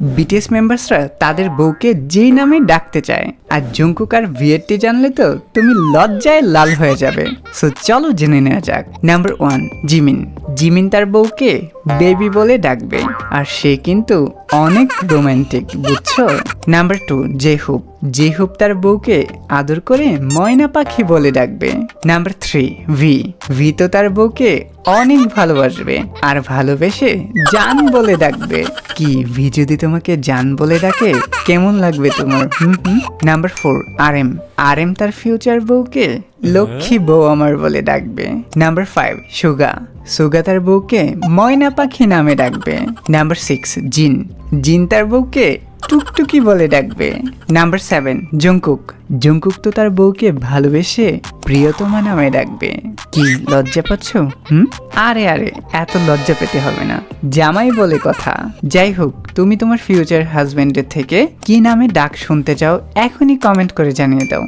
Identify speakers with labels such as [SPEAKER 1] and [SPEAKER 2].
[SPEAKER 1] BTS মেম্বার্সরা তাদের বউকে যেই নামে ডাকতে চায়, আর জঙ্কুক আর ভিয়েটটি জানলে তো তুমি লজ্জায় লাল হয়ে যাবে। সো চলো জেনে নেওয়া যাক। Number 1, Jimin. জিমিন তার বউকে বেবি বলে ডাকবে, আর সে কিন্তু অনেক রোমান্টিক, বুঝছো? নাম্বার 2, জেহুপ। জেহুপ তার বউকে আদর করে ময়না পাখি বলে ডাকবে। Number 3, V. ভি তো তার বউকে অনেক ভালোবাসবে, আর ভালোবেসে জান বলে ডাকবে। কি ভি যদি তোমাকে জান বলে ডাকে কেমন লাগবে তোমার? Number 4, RM. আরএম তার ফিউচার বউকে লক্ষ্মী বউ আমার বলে ডাকবে। নাম্বার 5, সুগা। সুগা তার বউকে ময়না পাখি নামে ডাকবে। নাম্বার 6, জিন। জিন তার বউকে টুকটুকি বলে ডাকবে। Number 7, Jungkook. জঙ্কুক তো তার বউকে ভালোবেসে প্রিয়তমা নামে ডাকবে। কি লজ্জা পাচ্ছ? আরে আরে, এত লজ্জা পেতে হবে না, জামাই বলে কথা। যাই হোক, তুমি তোমার ফিউচার হাজবেন্ডের থেকে কি নামে ডাক শুনতে চাও এখনই কমেন্ট করে জানিয়ে দাও।